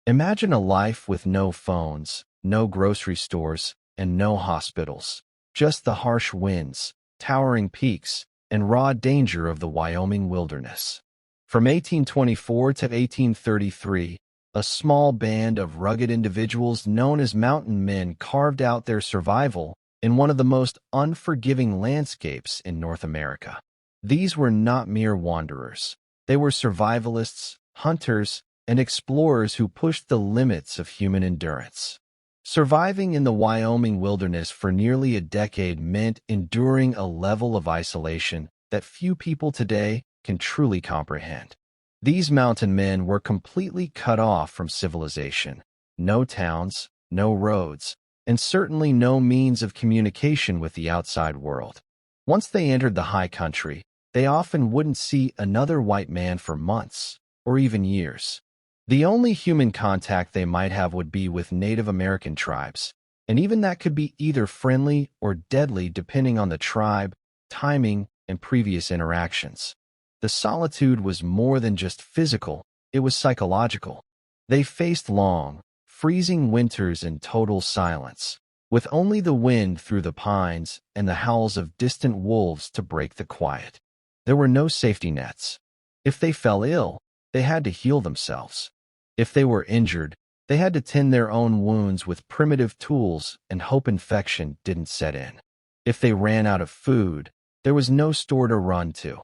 Imagine a life with no phones, no grocery stores, and no hospitals. Just the harsh winds, towering peaks, and raw danger of the Wyoming wilderness. From 1824 to 1833, a small band of rugged individuals known as mountain men carved out their survival in one of the most unforgiving landscapes in North America. These were not mere wanderers. They were survivalists, hunters, and explorers who pushed the limits of human endurance. Surviving in the Wyoming wilderness for nearly a decade meant enduring a level of isolation that few people today can truly comprehend. These mountain men were completely cut off from civilization. No towns, no roads, and certainly no means of communication with the outside world. Once they entered the high country, they often wouldn't see another white man for months, or even years. The only human contact they might have would be with Native American tribes, and even that could be either friendly or deadly depending on the tribe, timing, and previous interactions. The solitude was more than just physical, it was psychological. They faced long, freezing winters in total silence, with only the wind through the pines and the howls of distant wolves to break the quiet. There were no safety nets. If they fell ill, they had to heal themselves. If they were injured, they had to tend their own wounds with primitive tools and hope infection didn't set in. If they ran out of food, there was no store to run to.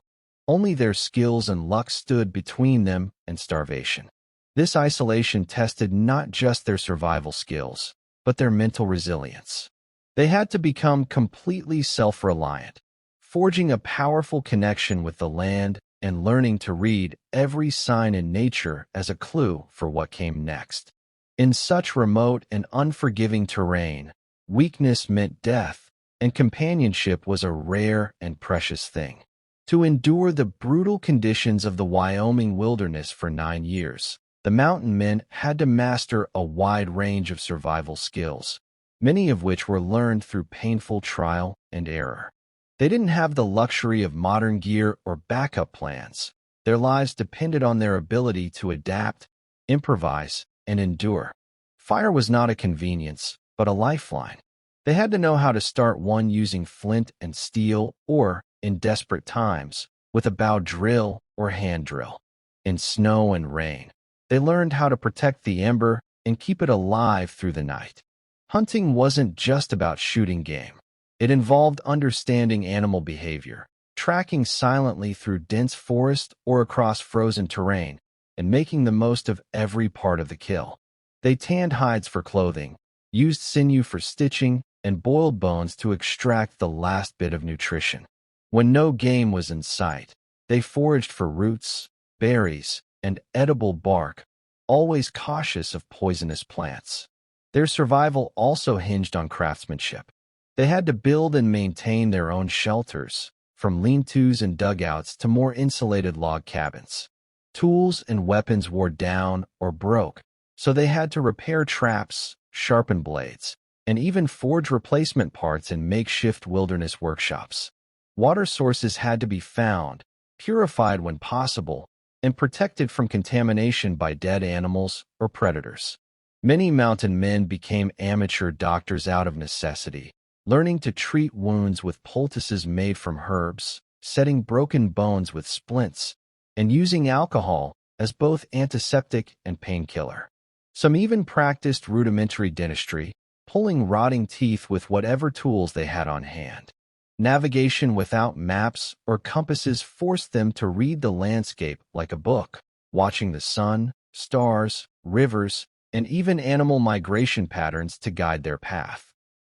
Only their skills and luck stood between them and starvation. This isolation tested not just their survival skills, but their mental resilience. They had to become completely self-reliant, forging a powerful connection with the land and learning to read every sign in nature as a clue for what came next. In such remote and unforgiving terrain, weakness meant death, and companionship was a rare and precious thing. To endure the brutal conditions of the Wyoming wilderness for 9 years, the mountain men had to master a wide range of survival skills, many of which were learned through painful trial and error. They didn't have the luxury of modern gear or backup plans. Their lives depended on their ability to adapt, improvise, and endure. Fire was not a convenience, but a lifeline. They had to know how to start one using flint and steel or, in desperate times, with a bow drill or hand drill. In snow and rain, they learned how to protect the ember and keep it alive through the night. Hunting wasn't just about shooting game. It involved understanding animal behavior, tracking silently through dense forest or across frozen terrain, and making the most of every part of the kill. They tanned hides for clothing, used sinew for stitching, and boiled bones to extract the last bit of nutrition. When no game was in sight, they foraged for roots, berries, and edible bark, always cautious of poisonous plants. Their survival also hinged on craftsmanship. They had to build and maintain their own shelters, from lean-tos and dugouts to more insulated log cabins. Tools and weapons wore down or broke, so they had to repair traps, sharpen blades, and even forge replacement parts in makeshift wilderness workshops. Water sources had to be found, purified when possible, and protected from contamination by dead animals or predators. Many mountain men became amateur doctors out of necessity, learning to treat wounds with poultices made from herbs, setting broken bones with splints, and using alcohol as both antiseptic and painkiller. Some even practiced rudimentary dentistry, pulling rotting teeth with whatever tools they had on hand. Navigation without maps or compasses forced them to read the landscape like a book, watching the sun, stars, rivers, and even animal migration patterns to guide their path.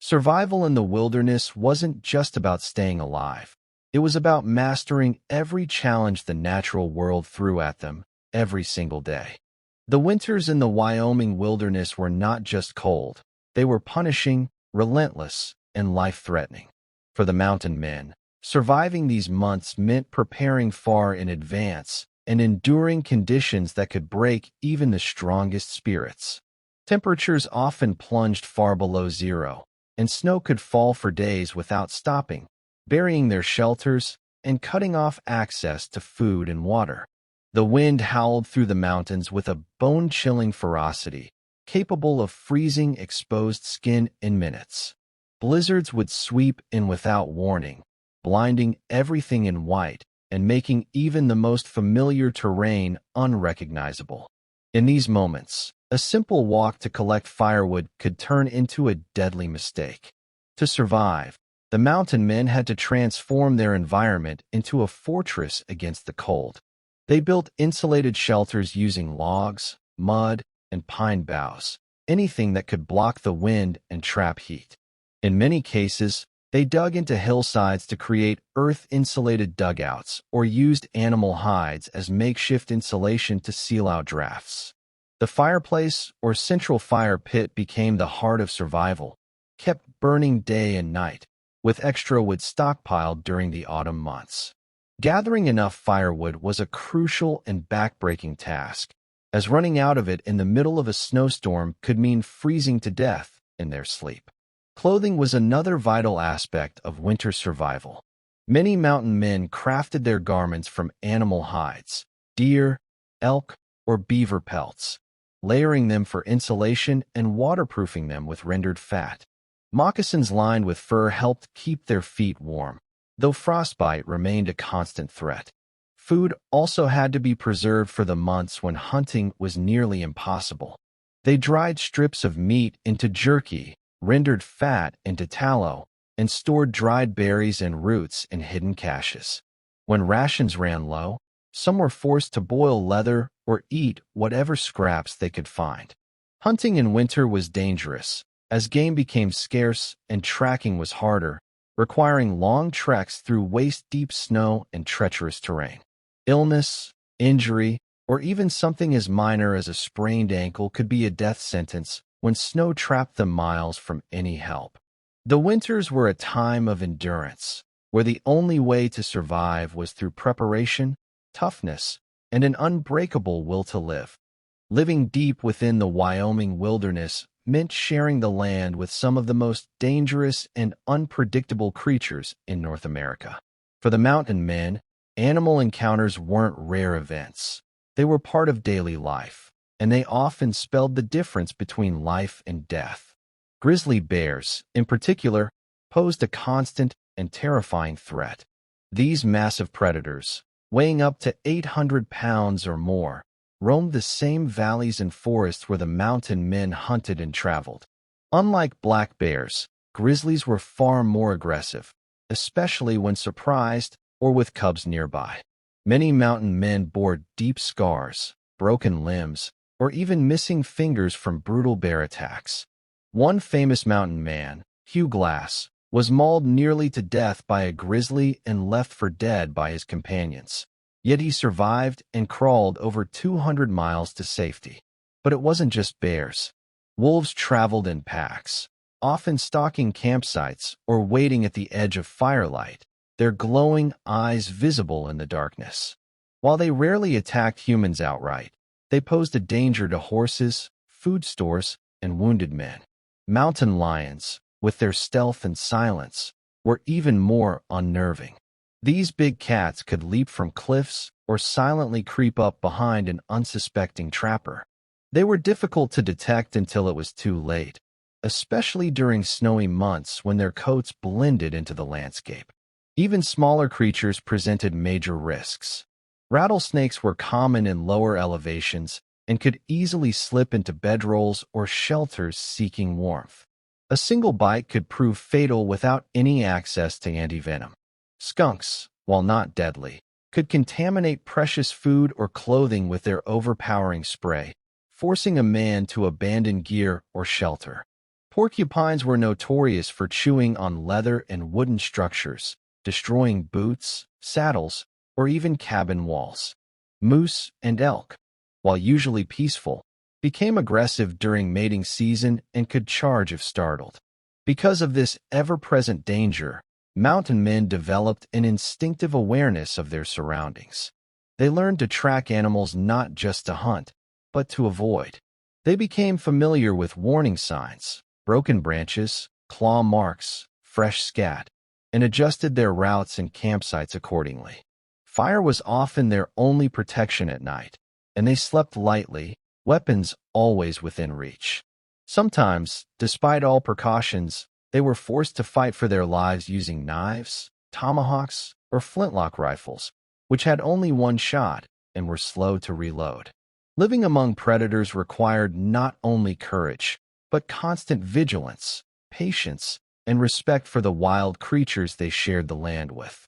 Survival in the wilderness wasn't just about staying alive. It was about mastering every challenge the natural world threw at them every single day. The winters in the Wyoming wilderness were not just cold. They were punishing, relentless, and life-threatening. For the mountain men, surviving these months meant preparing far in advance and enduring conditions that could break even the strongest spirits. Temperatures often plunged far below zero, and snow could fall for days without stopping, burying their shelters and cutting off access to food and water. The wind howled through the mountains with a bone-chilling ferocity, capable of freezing exposed skin in minutes. Blizzards would sweep in without warning, blinding everything in white and making even the most familiar terrain unrecognizable. In these moments, a simple walk to collect firewood could turn into a deadly mistake. To survive, the mountain men had to transform their environment into a fortress against the cold. They built insulated shelters using logs, mud, and pine boughs, anything that could block the wind and trap heat. In many cases, they dug into hillsides to create earth-insulated dugouts or used animal hides as makeshift insulation to seal out drafts. The fireplace or central fire pit became the heart of survival, kept burning day and night, with extra wood stockpiled during the autumn months. Gathering enough firewood was a crucial and backbreaking task, as running out of it in the middle of a snowstorm could mean freezing to death in their sleep. Clothing was another vital aspect of winter survival. Many mountain men crafted their garments from animal hides, deer, elk, or beaver pelts, layering them for insulation and waterproofing them with rendered fat. Moccasins lined with fur helped keep their feet warm, though frostbite remained a constant threat. Food also had to be preserved for the months when hunting was nearly impossible. They dried strips of meat into jerky, rendered fat into tallow, and stored dried berries and roots in hidden caches. When rations ran low, some were forced to boil leather or eat whatever scraps they could find. Hunting in winter was dangerous, as game became scarce and tracking was harder, requiring long treks through waist-deep snow and treacherous terrain. Illness, injury, or even something as minor as a sprained ankle could be a death sentence when snow trapped them miles from any help. The winters were a time of endurance, where the only way to survive was through preparation, toughness, and an unbreakable will to live. Living deep within the Wyoming wilderness meant sharing the land with some of the most dangerous and unpredictable creatures in North America. For the mountain men, animal encounters weren't rare events. They were part of daily life, and they often spelled the difference between life and death. Grizzly bears, in particular, posed a constant and terrifying threat. These massive predators, weighing up to 800 pounds or more, roamed the same valleys and forests where the mountain men hunted and traveled. Unlike black bears, grizzlies were far more aggressive, especially when surprised or with cubs nearby. Many mountain men bore deep scars, broken limbs, or even missing fingers from brutal bear attacks. One famous mountain man, Hugh Glass, was mauled nearly to death by a grizzly and left for dead by his companions. Yet he survived and crawled over 200 miles to safety. But it wasn't just bears. Wolves traveled in packs, often stalking campsites or waiting at the edge of firelight, their glowing eyes visible in the darkness. While they rarely attacked humans outright, they posed a danger to horses, food stores, and wounded men. Mountain lions, with their stealth and silence, were even more unnerving. These big cats could leap from cliffs or silently creep up behind an unsuspecting trapper. They were difficult to detect until it was too late, especially during snowy months when their coats blended into the landscape. Even smaller creatures presented major risks. Rattlesnakes were common in lower elevations and could easily slip into bedrolls or shelters seeking warmth. A single bite could prove fatal without any access to antivenom. Skunks, while not deadly, could contaminate precious food or clothing with their overpowering spray, forcing a man to abandon gear or shelter. Porcupines were notorious for chewing on leather and wooden structures, destroying boots, saddles, or even cabin walls. Moose and elk, while usually peaceful, became aggressive during mating season and could charge if startled. Because of this ever-present danger, mountain men developed an instinctive awareness of their surroundings. They learned to track animals not just to hunt, but to avoid. They became familiar with warning signs, broken branches, claw marks, fresh scat, and adjusted their routes and campsites accordingly. Fire was often their only protection at night, and they slept lightly, weapons always within reach. Sometimes, despite all precautions, they were forced to fight for their lives using knives, tomahawks, or flintlock rifles, which had only one shot and were slow to reload. Living among predators required not only courage, but constant vigilance, patience, and respect for the wild creatures they shared the land with.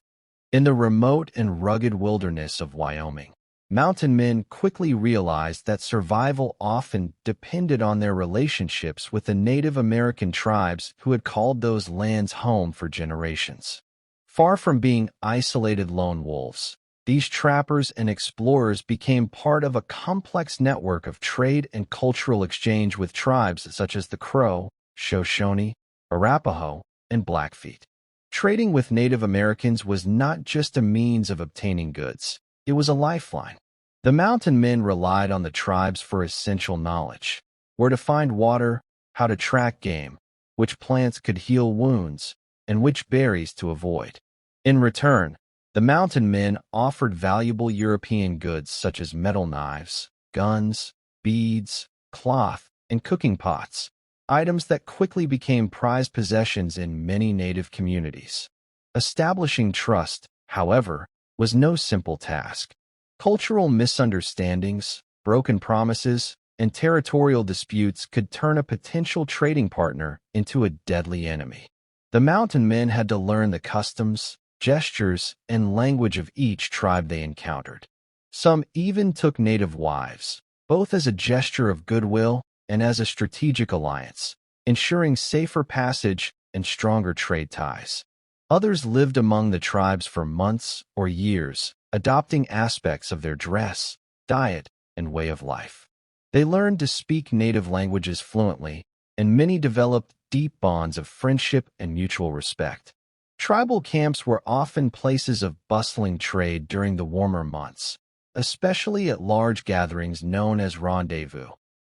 In the remote and rugged wilderness of Wyoming, mountain men quickly realized that survival often depended on their relationships with the Native American tribes who had called those lands home for generations. Far from being isolated lone wolves, these trappers and explorers became part of a complex network of trade and cultural exchange with tribes such as the Crow, Shoshone, Arapaho, and Blackfeet. Trading with Native Americans was not just a means of obtaining goods, it was a lifeline. The mountain men relied on the tribes for essential knowledge: where to find water, how to track game, which plants could heal wounds, and which berries to avoid. In return, the mountain men offered valuable European goods such as metal knives, guns, beads, cloth, and cooking pots, items that quickly became prized possessions in many native communities. Establishing trust, however, was no simple task. Cultural misunderstandings, broken promises, and territorial disputes could turn a potential trading partner into a deadly enemy. The mountain men had to learn the customs, gestures, and language of each tribe they encountered. Some even took native wives, both as a gesture of goodwill and as a strategic alliance, ensuring safer passage and stronger trade ties. Others lived among the tribes for months or years, adopting aspects of their dress, diet, and way of life. They learned to speak native languages fluently, and many developed deep bonds of friendship and mutual respect. Tribal camps were often places of bustling trade during the warmer months, especially at large gatherings known as rendezvous.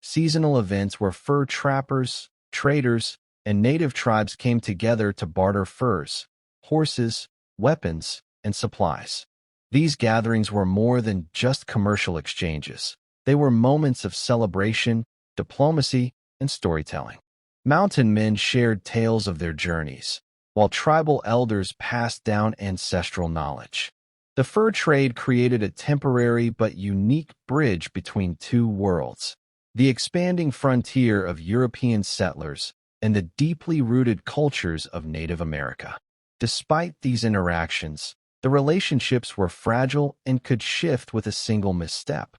Seasonal events where fur trappers, traders, and native tribes came together to barter furs, horses, weapons, and supplies. These gatherings were more than just commercial exchanges. They were moments of celebration, diplomacy, and storytelling. Mountain men shared tales of their journeys, while tribal elders passed down ancestral knowledge. The fur trade created a temporary but unique bridge between two worlds: the expanding frontier of European settlers and the deeply rooted cultures of Native America. Despite these interactions, the relationships were fragile and could shift with a single misstep.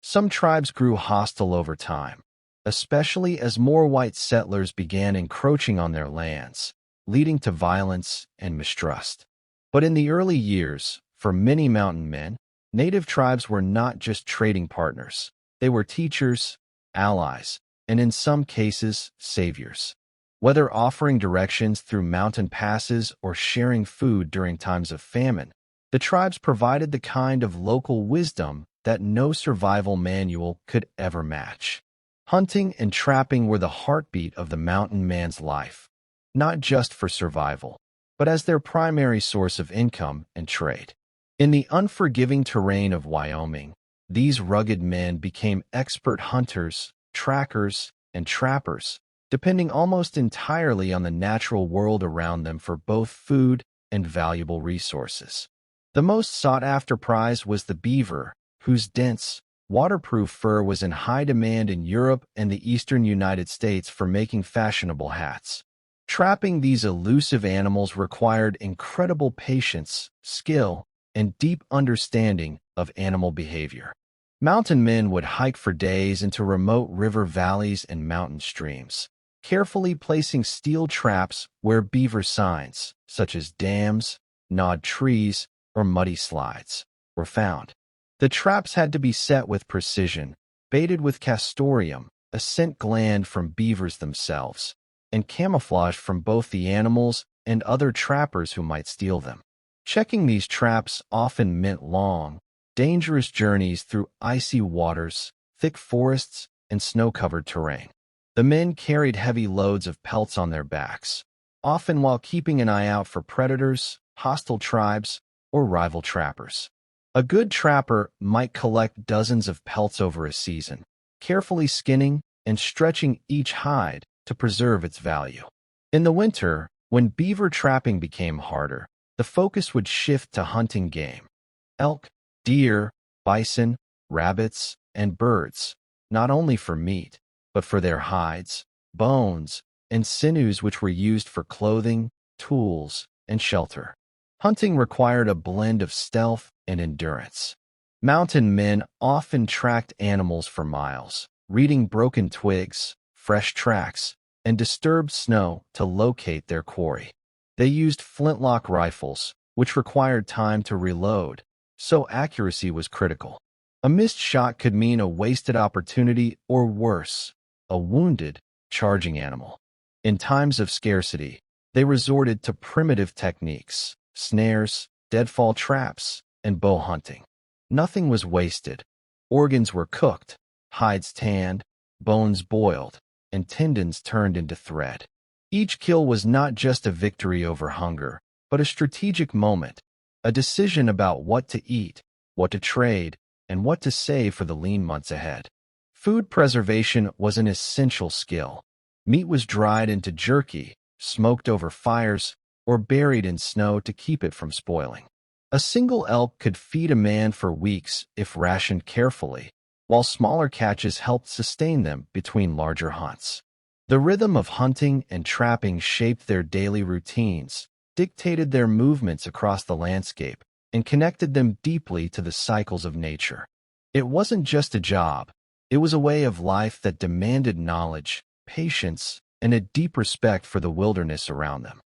Some tribes grew hostile over time, especially as more white settlers began encroaching on their lands, leading to violence and mistrust. But in the early years, for many mountain men, native tribes were not just trading partners. They were teachers, allies, and in some cases, saviors. Whether offering directions through mountain passes or sharing food during times of famine, the tribes provided the kind of local wisdom that no survival manual could ever match. Hunting and trapping were the heartbeat of the mountain man's life, not just for survival, but as their primary source of income and trade. In the unforgiving terrain of Wyoming, these rugged men became expert hunters, trackers, and trappers, depending almost entirely on the natural world around them for both food and valuable resources. The most sought-after prize was the beaver, whose dense, waterproof fur was in high demand in Europe and the eastern United States for making fashionable hats. Trapping these elusive animals required incredible patience, skill, and deep understanding of animal behavior. Mountain men would hike for days into remote river valleys and mountain streams, carefully placing steel traps where beaver signs, such as dams, gnawed trees, or muddy slides, were found. The traps had to be set with precision, baited with castoreum, a scent gland from beavers themselves, and camouflaged from both the animals and other trappers who might steal them. Checking these traps often meant long, dangerous journeys through icy waters, thick forests, and snow-covered terrain. The men carried heavy loads of pelts on their backs, often while keeping an eye out for predators, hostile tribes, or rival trappers. A good trapper might collect dozens of pelts over a season, carefully skinning and stretching each hide to preserve its value. In the winter, when beaver trapping became harder, the focus would shift to hunting game: elk, deer, bison, rabbits, and birds, not only for meat, but for their hides, bones, and sinews, which were used for clothing, tools, and shelter. Hunting required a blend of stealth and endurance. Mountain men often tracked animals for miles, reading broken twigs, fresh tracks, and disturbed snow to locate their quarry. They used flintlock rifles, which required time to reload, so accuracy was critical. A missed shot could mean a wasted opportunity or worse, a wounded, charging animal. In times of scarcity, they resorted to primitive techniques: snares, deadfall traps, and bow hunting. Nothing was wasted. Organs were cooked, hides tanned, bones boiled, and tendons turned into thread. Each kill was not just a victory over hunger, but a strategic moment, a decision about what to eat, what to trade, and what to save for the lean months ahead. Food preservation was an essential skill. Meat was dried into jerky, smoked over fires, or buried in snow to keep it from spoiling. A single elk could feed a man for weeks if rationed carefully, while smaller catches helped sustain them between larger hunts. The rhythm of hunting and trapping shaped their daily routines, dictated their movements across the landscape, and connected them deeply to the cycles of nature. It wasn't just a job, it was a way of life that demanded knowledge, patience, and a deep respect for the wilderness around them.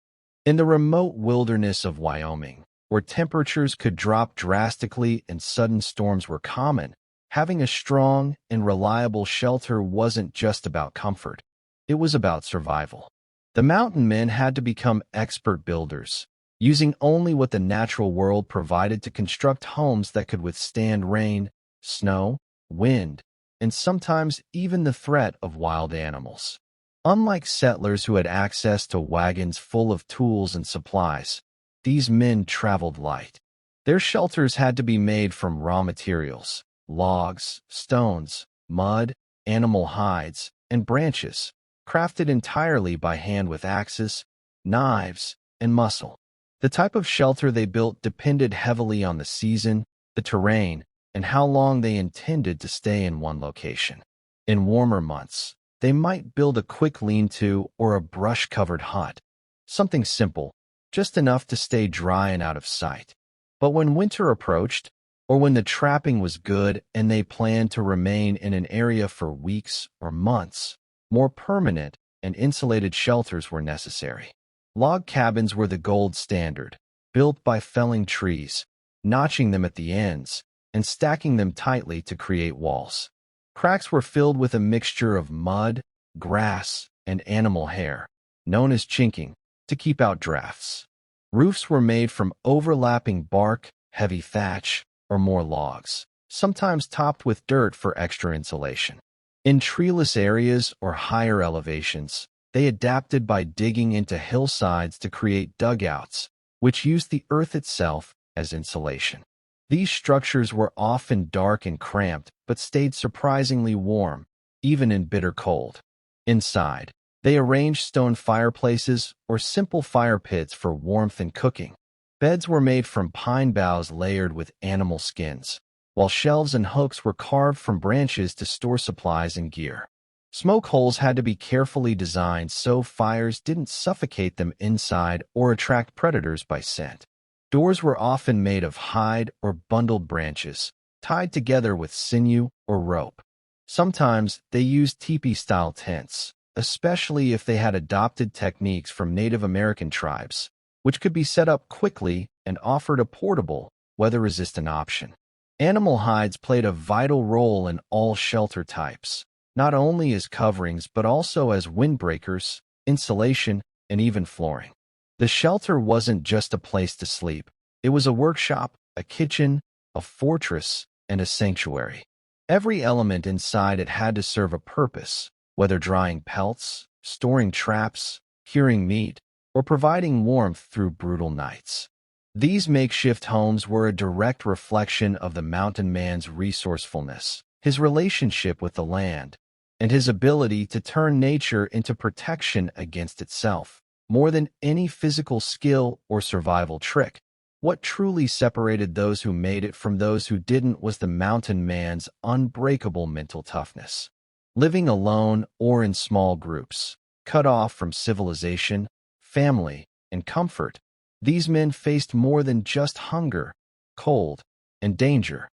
In the remote wilderness of Wyoming, where temperatures could drop drastically and sudden storms were common, having a strong and reliable shelter wasn't just about comfort. It was about survival. The mountain men had to become expert builders, using only what the natural world provided to construct homes that could withstand rain, snow, wind, and sometimes even the threat of wild animals. Unlike settlers who had access to wagons full of tools and supplies, these men traveled light. Their shelters had to be made from raw materials: logs, stones, mud, animal hides, and branches, crafted entirely by hand with axes, knives, and muscle. The type of shelter they built depended heavily on the season, the terrain, and how long they intended to stay in one location. In warmer months, they might build a quick lean-to or a brush-covered hut, something simple, just enough to stay dry and out of sight. But when winter approached, or when the trapping was good and they planned to remain in an area for weeks or months, more permanent and insulated shelters were necessary. Log cabins were the gold standard, built by felling trees, notching them at the ends, and stacking them tightly to create walls. Cracks were filled with a mixture of mud, grass, and animal hair, known as chinking, to keep out drafts. Roofs were made from overlapping bark, heavy thatch, or more logs, sometimes topped with dirt for extra insulation. In treeless areas or higher elevations, they adapted by digging into hillsides to create dugouts, which used the earth itself as insulation. These structures were often dark and cramped, but stayed surprisingly warm, even in bitter cold. Inside, they arranged stone fireplaces or simple fire pits for warmth and cooking. Beds were made from pine boughs layered with animal skins, while shelves and hooks were carved from branches to store supplies and gear. Smoke holes had to be carefully designed so fires didn't suffocate them inside or attract predators by scent. Doors were often made of hide or bundled branches, tied together with sinew or rope. Sometimes they used teepee-style tents, especially if they had adopted techniques from Native American tribes, which could be set up quickly and offered a portable, weather-resistant option. Animal hides played a vital role in all shelter types, not only as coverings but also as windbreakers, insulation, and even flooring. The shelter wasn't just a place to sleep. It was a workshop, a kitchen, a fortress, and a sanctuary. Every element inside it had to serve a purpose, whether drying pelts, storing traps, curing meat, or providing warmth through brutal nights. These makeshift homes were a direct reflection of the mountain man's resourcefulness, his relationship with the land, and his ability to turn nature into protection against itself. More than any physical skill or survival trick, what truly separated those who made it from those who didn't was the mountain man's unbreakable mental toughness. Living alone or in small groups, cut off from civilization, family, and comfort, these men faced more than just hunger, cold, and danger.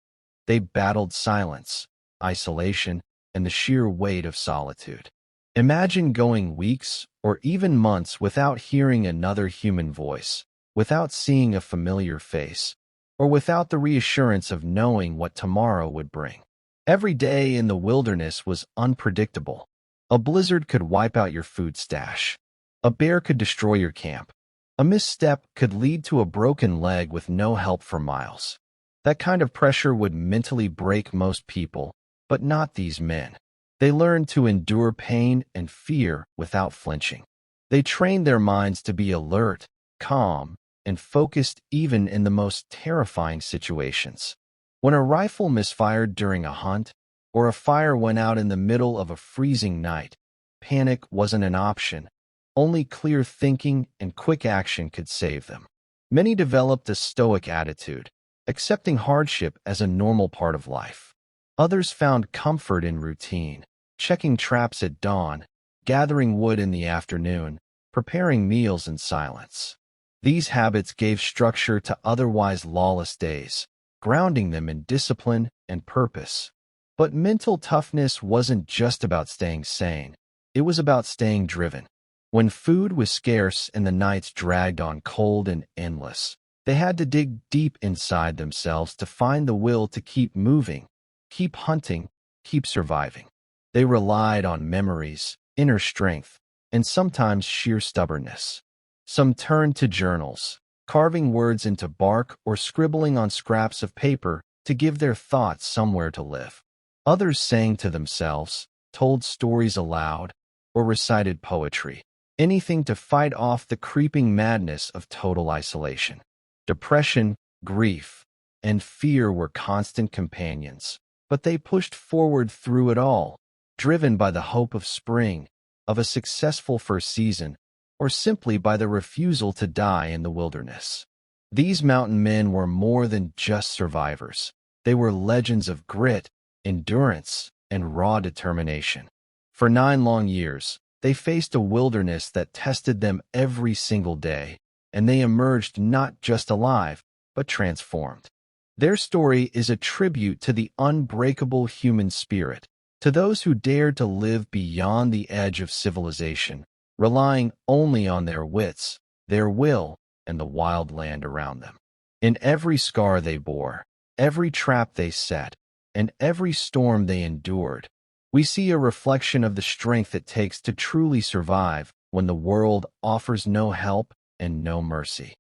They battled silence, isolation, and the sheer weight of solitude. Imagine going weeks or even months without hearing another human voice, without seeing a familiar face, or without the reassurance of knowing what tomorrow would bring. Every day in the wilderness was unpredictable. A blizzard could wipe out your food stash. A bear could destroy your camp. A misstep could lead to a broken leg with no help for miles. That kind of pressure would mentally break most people, but not these men. They learned to endure pain and fear without flinching. They trained their minds to be alert, calm, and focused even in the most terrifying situations. When a rifle misfired during a hunt, or a fire went out in the middle of a freezing night, panic wasn't an option. Only clear thinking and quick action could save them. Many developed a stoic attitude, accepting hardship as a normal part of life. Others found comfort in routine, checking traps at dawn, gathering wood in the afternoon, preparing meals in silence. These habits gave structure to otherwise lawless days, grounding them in discipline and purpose. But mental toughness wasn't just about staying sane. It was about staying driven. When food was scarce and the nights dragged on cold and endless, they had to dig deep inside themselves to find the will to keep moving, keep hunting, keep surviving. They relied on memories, inner strength, and sometimes sheer stubbornness. Some turned to journals, carving words into bark or scribbling on scraps of paper to give their thoughts somewhere to live. Others sang to themselves, told stories aloud, or recited poetry. Anything to fight off the creeping madness of total isolation. Depression, grief, and fear were constant companions, but they pushed forward through it all, driven by the hope of spring, of a successful first season, or simply by the refusal to die in the wilderness. These mountain men were more than just survivors. They were legends of grit, endurance, and raw determination. For 9 long years, they faced a wilderness that tested them every single day, and they emerged not just alive, but transformed. Their story is a tribute to the unbreakable human spirit, to those who dared to live beyond the edge of civilization, relying only on their wits, their will, and the wild land around them. In every scar they bore, every trap they set, and every storm they endured, we see a reflection of the strength it takes to truly survive when the world offers no help and no mercy.